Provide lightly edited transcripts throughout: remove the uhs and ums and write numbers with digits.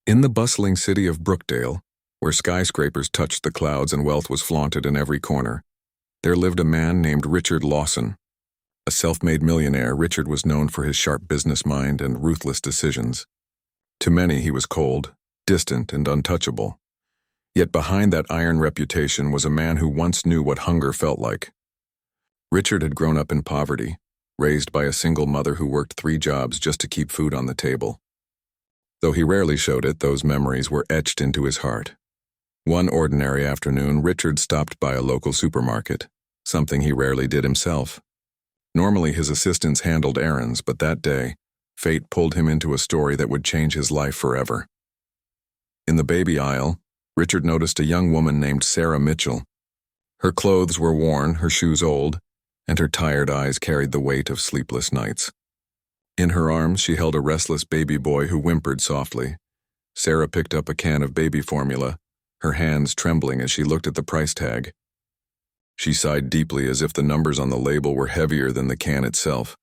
In the bustling city of Brookdale, where skyscrapers touched the clouds and wealth was flaunted in every corner, there lived a man named Richard Lawson. A self-made millionaire, Richard was known for his sharp business mind and ruthless decisions. To many, he was cold, distant, and untouchable. Yet behind that iron reputation was a man who once knew what hunger felt like. Richard had grown up in poverty, raised by a single mother who worked 3 jobs just to keep food on the table. Though he rarely showed it, those memories were etched into his heart. One ordinary afternoon, Richard stopped by a local supermarket, something he rarely did himself. Normally, his assistants handled errands, but that day, fate pulled him into a story that would change his life forever. In the baby aisle, Richard noticed a young woman named Sarah Mitchell. Her clothes were worn, her shoes old, and her tired eyes carried the weight of sleepless nights. In her arms, she held a restless baby boy who whimpered softly. Sarah picked up a can of baby formula, her hands trembling as she looked at the price tag. She sighed deeply as if the numbers on the label were heavier than the can itself.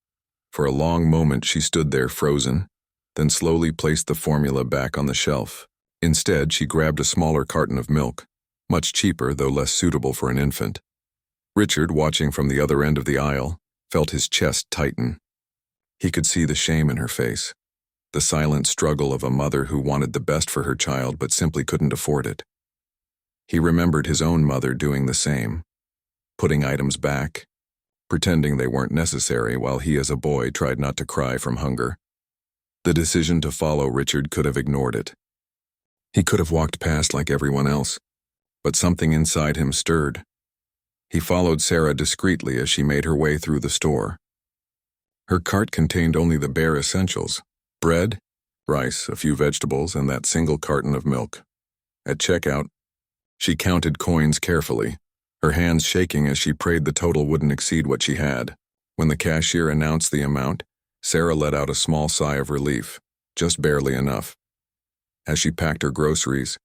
For a long moment she stood there frozen, then slowly placed the formula back on the shelf. Instead, she grabbed a smaller carton of milk, much cheaper though less suitable for an infant. Richard, watching from the other end of the aisle, felt his chest tighten. He could see the shame in her face, the silent struggle of a mother who wanted the best for her child but simply couldn't afford it. He remembered his own mother doing the same, putting items back, pretending they weren't necessary while he as a boy tried not to cry from hunger. The decision to follow Richard could have ignored it. He could have walked past like everyone else, but something inside him stirred. He followed Sarah discreetly as she made her way through the store. Her cart contained only the bare essentials: bread, rice, a few vegetables, and that single carton of milk. At checkout, she counted coins carefully, her hands shaking as she prayed the total wouldn't exceed what she had. When the cashier announced the amount, Sarah let out a small sigh of relief, just barely enough. As she packed her groceries,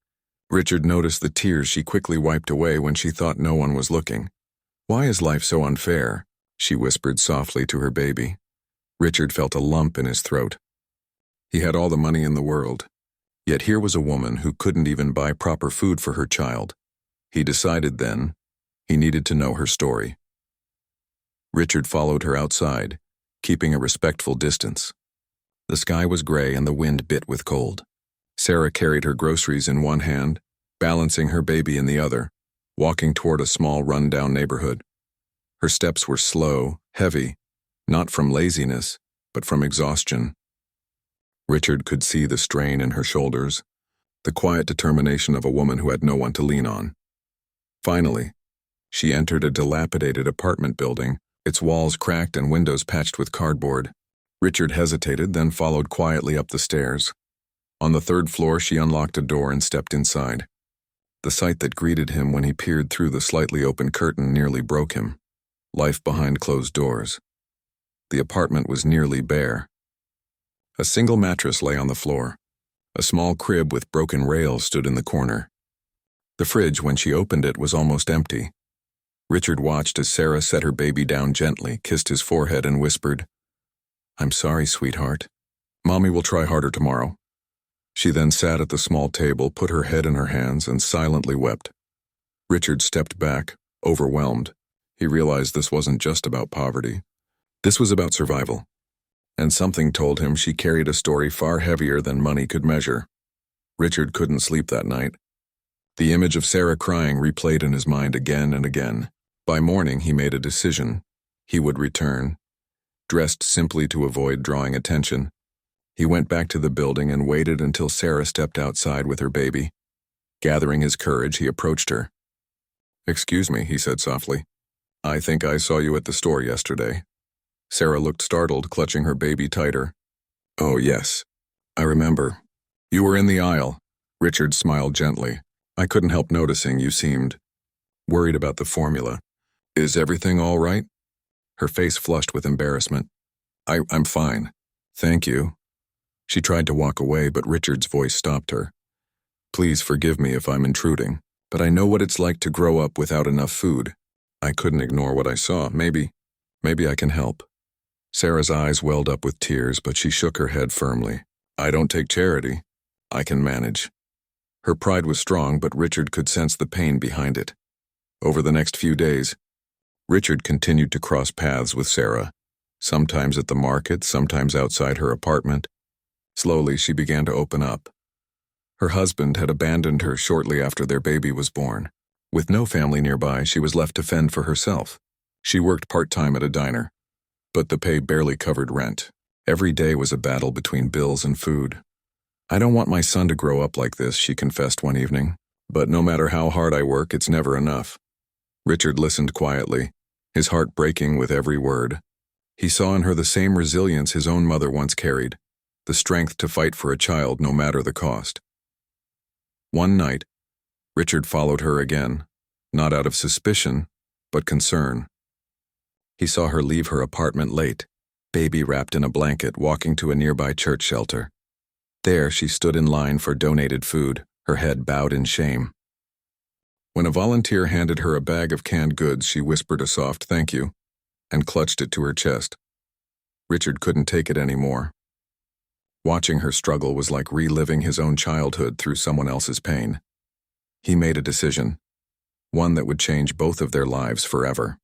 Richard noticed the tears she quickly wiped away when she thought no one was looking. "Why is life so unfair?" she whispered softly to her baby. Richard felt a lump in his throat. He had all the money in the world, yet here was a woman who couldn't even buy proper food for her child. He decided then he needed to know her story. Richard followed her outside, keeping a respectful distance. The sky was gray and the wind bit with cold. Sarah carried her groceries in one hand, balancing her baby in the other, walking toward a small run-down neighborhood. Her steps were slow, heavy, not from laziness, but from exhaustion. Richard could see the strain in her shoulders, the quiet determination of a woman who had no one to lean on. Finally, she entered a dilapidated apartment building, its walls cracked and windows patched with cardboard. Richard hesitated, then followed quietly up the stairs. On the 3rd floor, she unlocked a door and stepped inside. The sight that greeted him when he peered through the slightly open curtain nearly broke him. Life behind closed doors. The apartment was nearly bare. A single mattress lay on the floor. A small crib with broken rails stood in the corner. The fridge, when she opened it, was almost empty. Richard watched as Sarah set her baby down gently, kissed his forehead, and whispered, "I'm sorry, sweetheart. Mommy will try harder tomorrow." She then sat at the small table, put her head in her hands, and silently wept. Richard stepped back, overwhelmed. He realized this wasn't just about poverty. This was about survival. And something told him she carried a story far heavier than money could measure. Richard couldn't sleep that night. The image of Sarah crying replayed in his mind again and again. By morning, he made a decision. He would return, dressed simply to avoid drawing attention. He went back to the building and waited until Sarah stepped outside with her baby. Gathering his courage, he approached her. "Excuse me," he said softly. "I think I saw you at the store yesterday." Sarah looked startled, clutching her baby tighter. "Oh, yes. I remember. You were in the aisle." Richard smiled gently. "I couldn't help noticing you seemed worried about the formula. Is everything all right?" Her face flushed with embarrassment. I'm fine. Thank you." She tried to walk away, but Richard's voice stopped her. "Please forgive me if I'm intruding, but I know what it's like to grow up without enough food. I couldn't ignore what I saw. Maybe I can help." Sarah's eyes welled up with tears, but she shook her head firmly. "I don't take charity. I can manage." Her pride was strong, but Richard could sense the pain behind it. Over the next few days, Richard continued to cross paths with Sarah, sometimes at the market, sometimes outside her apartment. Slowly, she began to open up. Her husband had abandoned her shortly after their baby was born. With no family nearby, she was left to fend for herself. She worked part-time at a diner, but the pay barely covered rent. Every day was a battle between bills and food. "I don't want my son to grow up like this," she confessed one evening. "But no matter how hard I work, it's never enough." Richard listened quietly, his heart breaking with every word. He saw in her the same resilience his own mother once carried, the strength to fight for a child no matter the cost. One night, Richard followed her again, not out of suspicion, but concern. He saw her leave her apartment late, baby wrapped in a blanket, walking to a nearby church shelter. There she stood in line for donated food, her head bowed in shame. When a volunteer handed her a bag of canned goods, she whispered a soft "thank you" and clutched it to her chest. Richard couldn't take it anymore. Watching her struggle was like reliving his own childhood through someone else's pain. He made a decision, one that would change both of their lives forever.